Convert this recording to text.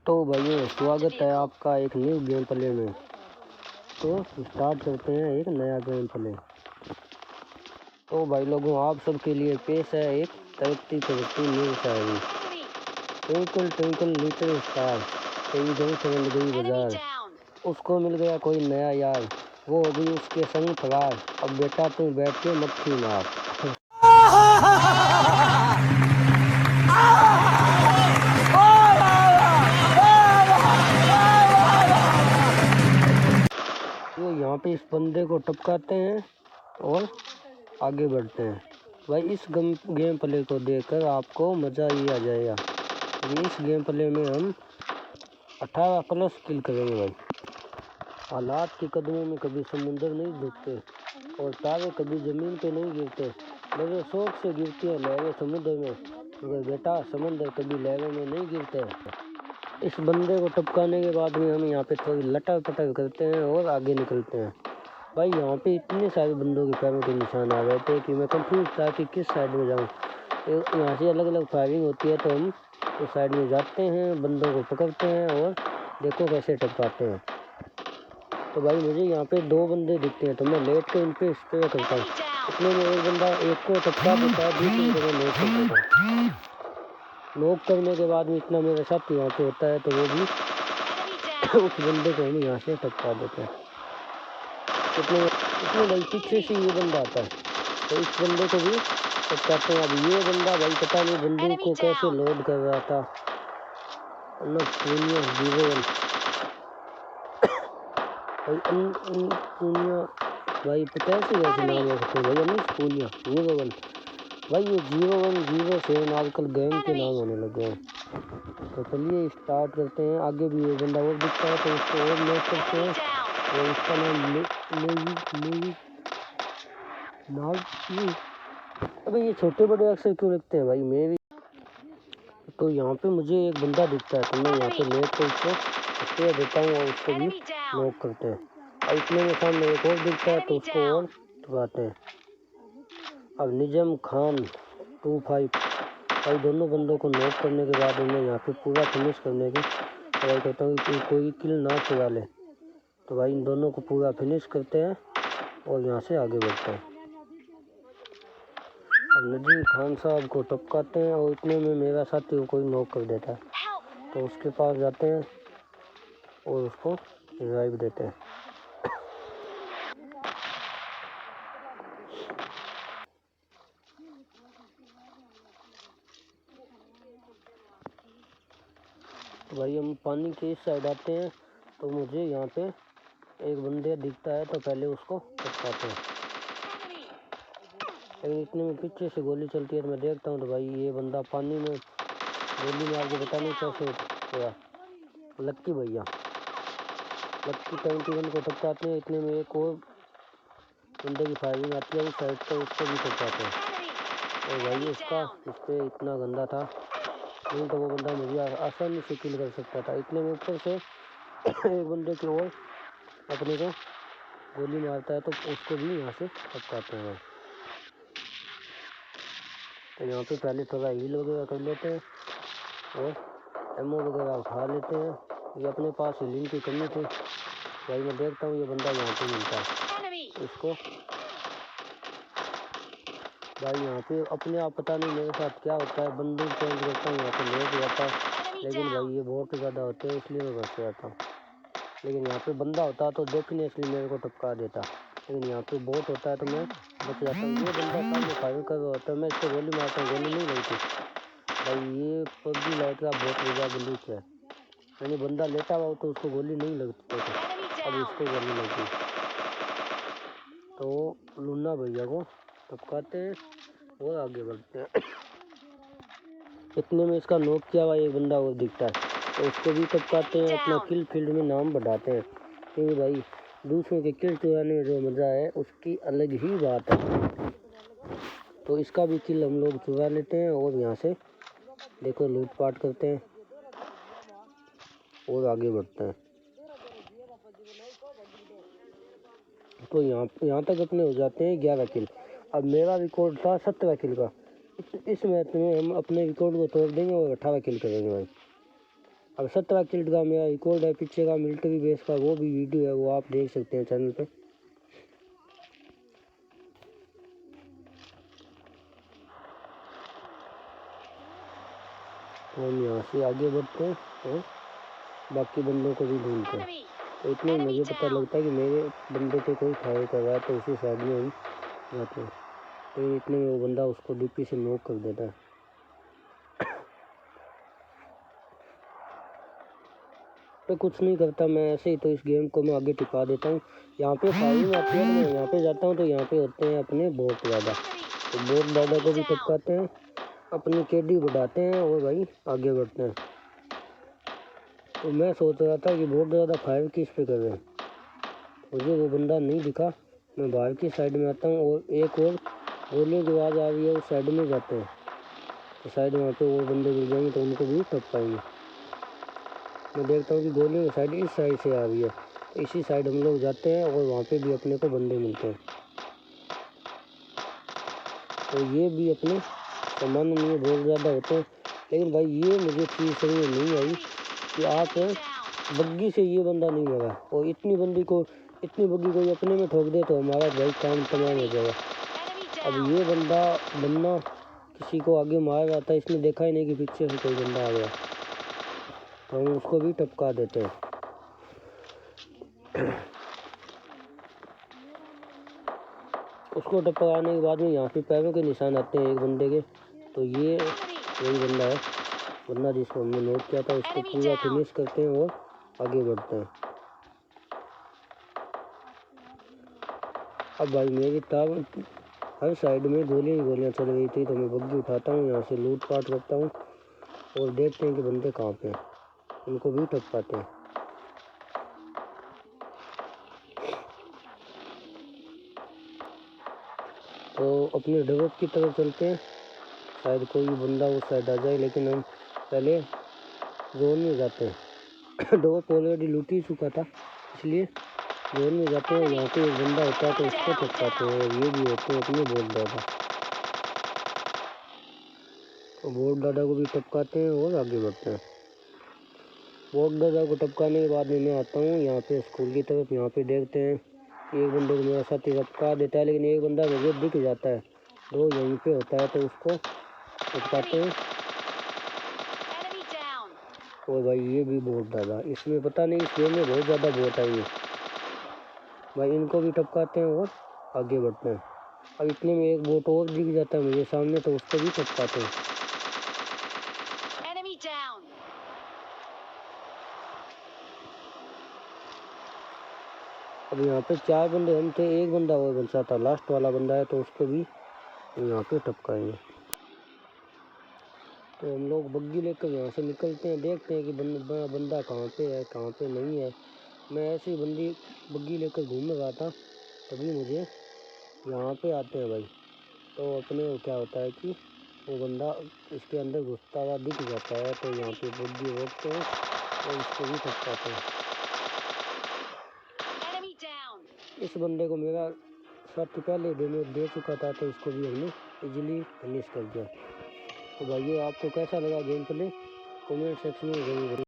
तो भाइयों स्वागत है आपका एक न्यू गेम प्ले में। तो स्टार्ट करते हैं एक नया गेम प्ले। तो भाई लोगों आप सबके लिए पेश है एक तरक्की करती न्यू शायरी। ट्विंकल ट्विंकल लिटिल स्टार, तेरी गई चमक गई बाजार, उसको मिल गया कोई नया यार, वो हो गई उसके संग फरार, अब बेटा तू बैठ के मक्खी मार। तो यहाँ पे इस बंदे को टपकाते हैं और आगे बढ़ते हैं। भाई इस गेम प्ले को देखकर आपको मज़ा ही आ जाएगा। इस गेम प्ले में हम 18+ किल करेंगे भाई। हालात के कदमों में कभी समुंदर नहीं डूबते और तारे कभी ज़मीन पे नहीं गिरते, मगर शौक से गिरती हैं लहरें समुद्र में, मगर बेटा समंदर कभी लहरों में नहीं गिरते। इस बंदे को टपकाने के बाद में हम यहाँ पे थोड़ी लटर पटर करते हैं और आगे निकलते हैं। भाई यहाँ पे इतने सारे बंदों के पैरों के निशान आ गए थे कि मैं कंफ्यूज था कि किस साइड में जाऊँ। यहाँ से अलग अलग फायरिंग होती है तो हम उस साइड में जाते हैं, बंदों को पकड़ते हैं और देखो कैसे टपकाते हैं। तो भाई मुझे यहाँ पे 2 बंदे दिखते हैं तो मैं लेट के उन पर स्प्रे करता हूँ। इतने में एक बंदा एक को टपका देता है, दूसरे को मैं नॉक कर देता हूँ। नॉक करने के बाद में इतना मेरे साथ यहाँ पे होता है तो वो भी उस बंदे को हम यहाँ से टपका देते हैं। इतने भाई पीछे से ये बंदा आता है तो इस बंदे को भी टपकाते हैं। अब ये बंदा भाई पता नहीं बंदूक को कैसे लोड कर रहा था। पूनिया भाई कैसे नाम रखते हैं भाई अनिश पूनिया 01। भाई ये 010 आजकल गेम के नाम होने लगे हैं। तो चलिए स्टार्ट करते हैं। आगे भी एक बंदा और दिखता है तो उसको और नोट करते हैं और उसका नाम अबे ये छोटे बड़े अक्षर क्यों लिखते हैं भाई। मैं भी तो यहाँ पे मुझे एक बंदा दिखता है तो मैं यहाँ पे लेट कर उसको स्प्रे देता हूँ और उसको भी नॉक करते हैं। और इतने में सामने एक और दिखता है तो उसको और टपकाते हैं। अब निजम खान 25 भाई दोनों बंदों को नॉक करने के बाद मैं यहाँ पे पूरा फिनिश करने की ट्राई करता हूँ कि कोई किल ना चुरा ले। तो भाई इन दोनों को पूरा फिनिश करते हैं और यहाँ से आगे बढ़ते हैं। अब नजीम खान साहब को टपकाते हैं और इतने में मेरा साथी को कोई नॉक कर देता है तो उसके पास जाते हैं और उसको रिवाइव देते हैं। तो भाई हम पानी के इस साइड आते हैं तो मुझे यहाँ पे एक बंदे दिखता है तो पहले उसको टपकाते हैं। लेकिन इतने में पीछे से गोली चलती है तो मैं देखता हूँ तो भाई ये बंदा पानी में गोली मार के पता नहीं कैसे गया। लक्की भैया लक्की 21 को टपकाते हैं। इतने में एक और बंदे की फायरिंग आती है उस साइड से, उसको भी टपकाते हैं। और भाई उसका इस पर इतना गंदा था नहीं तो वो बंदा मुझे आसानी से किल कर सकता था। इतने में ऊपर से एक बंदे की ओर अपने को गोली मारता है तो उसको भी यहाँ से टपकाते हैं। तो यहाँ पे पहले थोड़ा हील वगैरह कर लेते हैं और एमओ वगैरह उठा लेते हैं। ये अपने पास हीलिंग की कमी थी। भाई मैं देखता हूँ ये बंदा यहाँ पे मिलता है इसको। भाई यहाँ पे अपने आप पता नहीं मेरे साथ क्या होता है, बंदूक चेंज करता हूँ यहाँ पे लेट जाता है। लेकिन भाई ये बहुत ज़्यादा होते हैं इसलिए मैं बच जाता हूँ। लेकिन यहाँ पे बंदा होता तो देखने इसलिए मेरे को टपका देता, लेकिन यहाँ पे बोट होता है तो मैं बच जाता हूँ। ये बंदा सामने फायर कर रहा होता है, मैं इसको गोली मारता हूँ, गोली नहीं लगती। भाई ये पबजी लाइट का बहुत बड़ा ग्लिच है। यानी बंदा लेटा हुआ हो तो उसको गोली नहीं लगती है, अब इसको गोली लगती। तो लुन्ना भैया को टपकाते हैं और आगे बढ़ते हैं। इतने में इसका नॉक किया हुआ एक बंदा और दिखता है तो उसको भी टपकाते हैं। अपना किल फील्ड में नाम बढ़ाते हैं क्योंकि भाई दूसरों के किल चुराने में जो मज़ा है उसकी अलग ही बात है। तो इसका भी किल हम लोग चुरा लेते हैं और यहाँ से देखो लूटपाट करते हैं और आगे बढ़ते हैं। तो यहाँ तक अपने हो जाते हैं 11 किल। अब मेरा रिकॉर्ड था 17 किल का। इस मैच में हम अपने रिकॉर्ड को तोड़ देंगे और 18 किल करेंगे भाई। अब 17 किल का मेरा रिकॉर्ड है पीछे का मिलिट्री बेस का, वो भी वीडियो है, वो आप देख सकते हैं चैनल पे। तो हम यहाँ से आगे बढ़ते हैं और बाकी बंदों को भी ढूंढते हैं। तो इतने में मुझे पता लगता है कि मेरे बंदे पे कोई फायर कर रहा है, तो उसी साइड में हम जाते हैं। तो इतने में वो बंदा उसको डीपी से नॉक कर देता है। तो कुछ नहीं करता मैं ऐसे ही, तो इस गेम को मैं आगे टिका देता हूँ। यहाँ पे फायरिंग आती है, तो मैं यहाँ पे जाता हूँ, तो यहाँ पे होते हैं अपने बहुत ज़्यादा, तो बहुत ज़्यादा को भी टपकाते हैं, अपनी केडी बढ़ाते हैं और भाई आगे बढ़ते हैं। तो मैं सोच रहा था कि बहुत ज़्यादा फायर किस पे कर रहे हैं, मुझे वो बंदा नहीं दिखा। मैं बाहर की साइड में आता हूँ और एक और गोलियों की आवाज़ आ रही है, उस साइड में जाते हैं, तो शायद वहाँ पे और बंदे मिल जाएंगे तो उनको भी टपकाएंगे। मैं देखता हूँ कि गोलियों की साइड इस साइड से आ रही है, तो इसी साइड हम लोग जाते हैं और वहाँ पे भी अपने को बंदे मिलते हैं। तो ये भी अपने सामान्य नहीं बहुत ज़्यादा होते हैं, लेकिन भाई ये मुझे चीज़ समझ में नहीं आई कि आप बग्गी से ये बंदा नहीं मरा, और इतनी बग्गी कोई अपने में ठोक दे तो हमारा भाई काम तमाम हो जाएगा। अब ये बंदा बनना किसी को आगे मार रहा था, इसने देखा ही नहीं कि पीछे से कोई बंदा आ गया, तो हम उसको भी टपका देते हैं। उसको टपकाने के बाद में यहाँ पे पैरों के निशान आते हैं एक बंदे के, तो ये वही बंदा है, बंदा जिसको हमने नोट किया था, उसको पूरा फिनिश करते हैं और आगे बढ़ते हैं। अब भाई मेरी ताब हर साइड में गोलियाँ चल रही थी, तो मैं बग्गी उठाता हूँ, यहाँ से लूट पाट करता हूँ और देखते हैं कि बंदे कहाँ पे हैं, उनको भी टपकाते हैं। तो अपने डबक की तरफ चलते हैं, शायद कोई बंदा उस साइड आ जाए, लेकिन हम पहले जोन में जाते हैं। डबक ऑलरेडी लूट ही चुका था, इसलिए जोन में जाते हैं। यहाँ पे एक बंदा होता है तो उसको टपकाते हैं, और ये भी होते हैं अपने बोट दादा, तो बोट दादा को भी टपकाते हैं और आगे बढ़ते हैं। बोट दादा को टपकाने के बाद में मैं आता हूँ यहाँ पे स्कूल की तरफ। यहाँ पे देखते हैं एक बंदे को मेरा साथी टपका देता है, लेकिन एक बंदा मुझे दिख जाता है, तो यहीं पे होता है, तो उसको टपकाते हैं। और भाई ये भी बोट दादा, इसमें पता नहीं इस गेम में बहुत ज़्यादा बोट आई है भाई, इनको भी टपकाते हैं और आगे बढ़ते हैं। अब इतने में एक बोट और दिख जाता है मुझे सामने, तो उसको भी टपकाते हैं। अब यहाँ पे 4 बंदे हम थे, एक बंदा और बचा था, लास्ट वाला बंदा है, तो उसको भी यहाँ पे टपकाएंगे। तो हम लोग बग्गी लेकर यहाँ से निकलते हैं, देखते हैं कि बंदा कहाँ पे है कहाँ पे नहीं है। मैं ऐसे ही बग्गी लेकर घूम रहा था, तभी मुझे यहाँ पे आते हैं भाई, तो अपने क्या होता है कि वो बंदा इसके अंदर घुसता हुआ दिख जाता है, तो यहाँ पे बग्गी रोकते हैं और इसको भी टपकाते हैं। इस बंदे को मेरा साथी पहले डैमेज दे चुका था, तो इसको भी हमने इजीली फिनिश कर दिया। तो भाइयों आपको कैसा लगा गेम प्ले, कमेंट सेक्शन में जरूर